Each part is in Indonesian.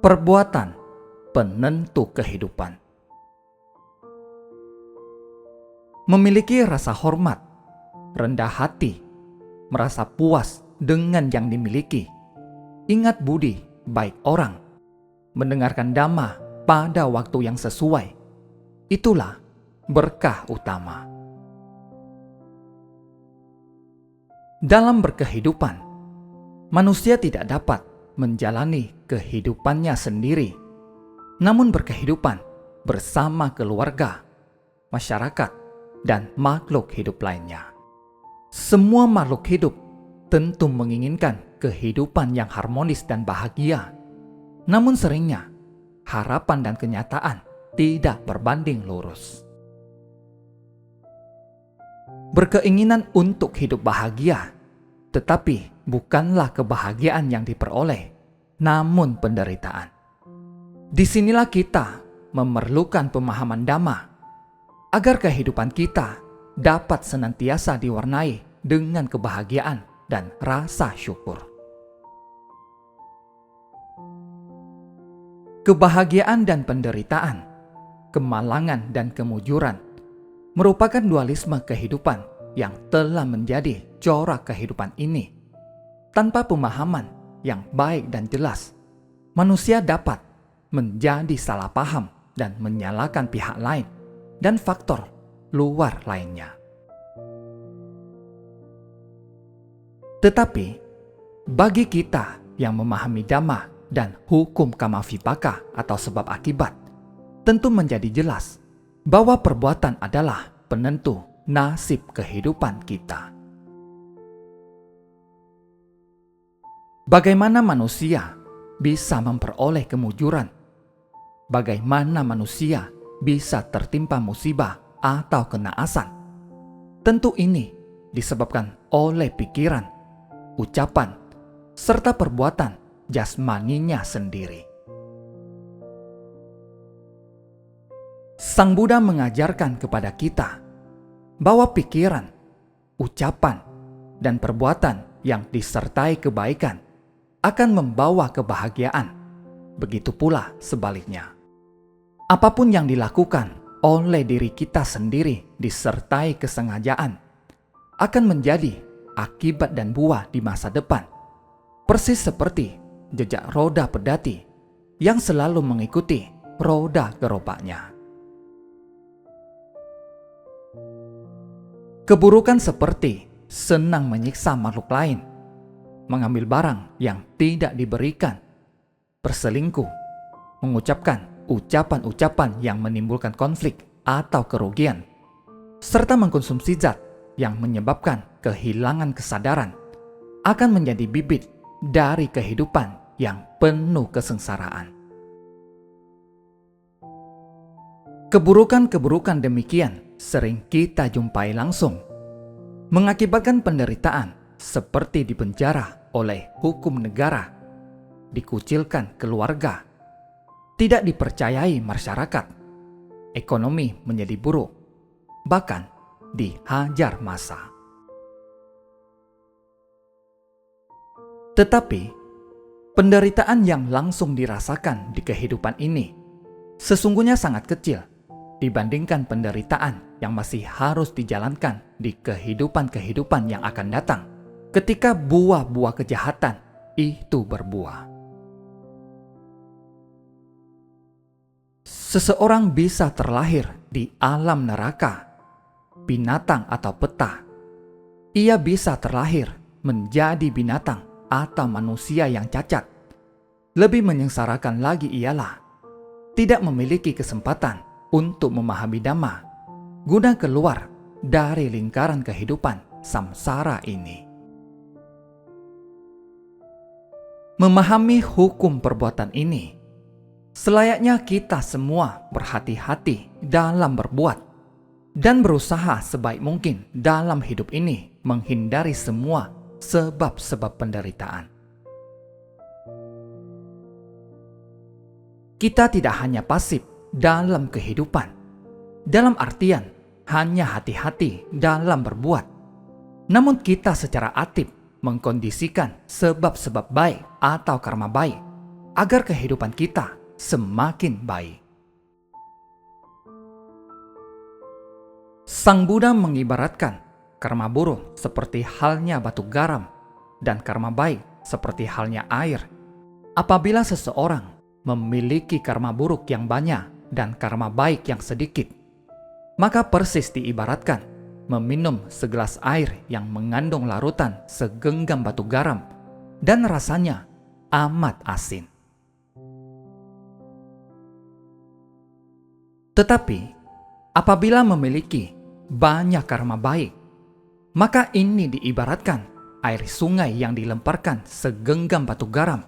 Perbuatan penentu kehidupan. Memiliki rasa hormat, rendah hati, merasa puas dengan yang dimiliki, ingat budi baik orang, mendengarkan dhamma pada waktu yang sesuai, itulah berkah utama. Dalam berkehidupan, manusia tidak dapat menjalani kehidupannya sendiri, namun berkehidupan bersama keluarga, masyarakat, dan makhluk hidup lainnya. Semua makhluk hidup tentu menginginkan kehidupan yang harmonis dan bahagia, namun seringnya harapan dan kenyataan tidak berbanding lurus. Berkeinginan untuk hidup bahagia, tetapi bukanlah kebahagiaan yang diperoleh, namun penderitaan. Disinilah kita memerlukan pemahaman dhamma, agar kehidupan kita dapat senantiasa diwarnai dengan kebahagiaan dan rasa syukur. Kebahagiaan dan penderitaan, kemalangan dan kemujuran merupakan dualisme kehidupan yang telah menjadi corak kehidupan ini. Tanpa pemahaman yang baik dan jelas, manusia dapat menjadi salah paham dan menyalahkan pihak lain dan faktor luar lainnya. Tetapi, bagi kita yang memahami dhamma dan hukum kama vipaka atau sebab akibat, tentu menjadi jelas bahwa perbuatan adalah penentu nasib kehidupan kita. Bagaimana manusia bisa memperoleh kemujuran? Bagaimana manusia bisa tertimpa musibah atau kenaasan? Tentu ini disebabkan oleh pikiran, ucapan, serta perbuatan jasmaninya sendiri. Sang Buddha mengajarkan kepada kita bahwa pikiran, ucapan, dan perbuatan yang disertai kebaikan akan membawa kebahagiaan. Begitu pula sebaliknya. Apapun yang dilakukan oleh diri kita sendiri disertai kesengajaan akan menjadi akibat dan buah di masa depan. Persis seperti jejak roda pedati yang selalu mengikuti roda gerobaknya. Keburukan seperti senang menyiksa makhluk lain, mengambil barang yang tidak diberikan, berselingkuh, mengucapkan ucapan-ucapan yang menimbulkan konflik atau kerugian, serta mengkonsumsi zat yang menyebabkan kehilangan kesadaran akan menjadi bibit dari kehidupan yang penuh kesengsaraan. Keburukan-keburukan demikian sering kita jumpai langsung, mengakibatkan penderitaan seperti dipenjara oleh hukum negara, dikucilkan keluarga, tidak dipercayai masyarakat, ekonomi menjadi buruk, bahkan dihajar massa. Tetapi, penderitaan yang langsung dirasakan di kehidupan ini sesungguhnya sangat kecil dibandingkan penderitaan yang masih harus dijalankan di kehidupan-kehidupan yang akan datang ketika buah-buah kejahatan itu berbuah. Seseorang bisa terlahir di alam neraka, binatang atau peta. Ia bisa terlahir menjadi binatang atau manusia yang cacat. Lebih menyengsarakan lagi ialah tidak memiliki kesempatan untuk memahami dhamma guna keluar dari lingkaran kehidupan samsara ini. Memahami hukum perbuatan ini, selayaknya kita semua berhati-hati dalam berbuat dan berusaha sebaik mungkin dalam hidup ini menghindari semua sebab-sebab penderitaan. Kita tidak hanya pasif dalam kehidupan, dalam artian hanya hati-hati dalam berbuat, namun kita secara aktif mengkondisikan sebab-sebab baik atau karma baik agar kehidupan kita semakin baik. Sang Buddha mengibaratkan karma buruk seperti halnya batu garam dan karma baik seperti halnya air. Apabila seseorang memiliki karma buruk yang banyak dan karma baik yang sedikit, maka persis diibaratkan meminum segelas air yang mengandung larutan segenggam batu garam dan rasanya amat asin. Tetapi apabila memiliki banyak karma baik, maka ini diibaratkan air sungai yang dilemparkan segenggam batu garam,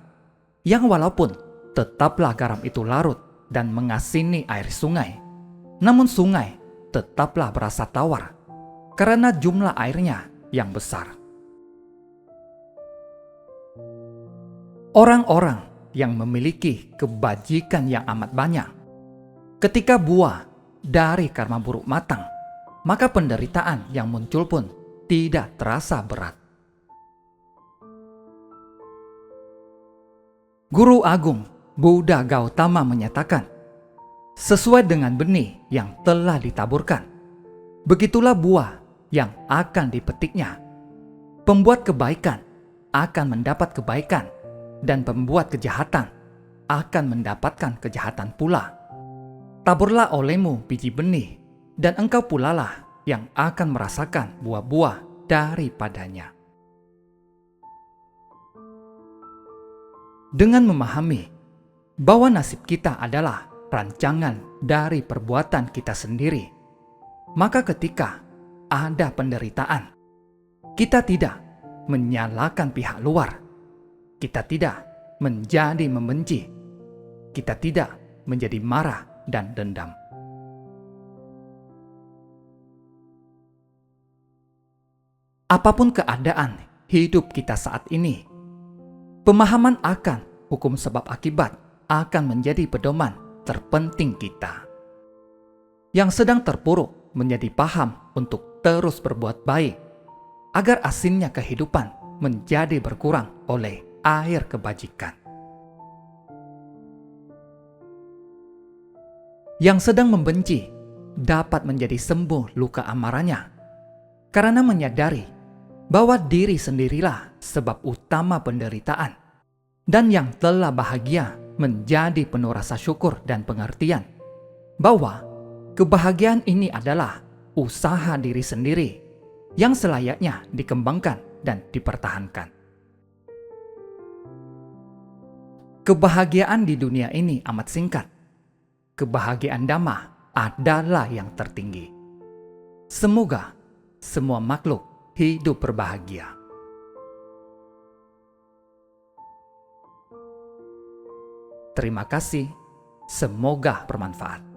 yang walaupun tetaplah garam itu larut dan mengasini air sungai, namun sungai tetaplah berasa tawar karena jumlah airnya yang besar. Orang-orang yang memiliki kebajikan yang amat banyak, ketika buah dari karma buruk matang, maka penderitaan yang muncul pun tidak terasa berat. Guru Agung Buddha Gautama menyatakan, sesuai dengan benih yang telah ditaburkan, begitulah buah yang akan dipetiknya. Pembuat kebaikan akan mendapat kebaikan, dan pembuat kejahatan akan mendapatkan kejahatan pula. Taburlah olehmu biji benih, dan engkau pulalah yang akan merasakan buah-buah daripadanya. Dengan memahami bahwa nasib kita adalah rancangan dari perbuatan kita sendiri, maka ketika ada penderitaan, kita tidak menyalahkan pihak luar, kita tidak menjadi membenci, kita tidak menjadi marah dan dendam. Apapun keadaan hidup kita saat ini, pemahaman akan hukum sebab akibat akan menjadi pedoman terpenting kita. Yang sedang terpuruk menjadi paham untuk terus berbuat baik, agar asinnya kehidupan menjadi berkurang oleh air kebajikan. Yang sedang membenci dapat menjadi sembuh luka amarahnya, karena menyadari bahwa diri sendirilah sebab utama penderitaan, dan yang telah bahagia menjadi penuh rasa syukur dan pengertian bahwa kebahagiaan ini adalah usaha diri sendiri yang selayaknya dikembangkan dan dipertahankan. Kebahagiaan di dunia ini amat singkat. Kebahagiaan Dhamma adalah yang tertinggi. Semoga semua makhluk hidup berbahagia. Terima kasih. Semoga bermanfaat.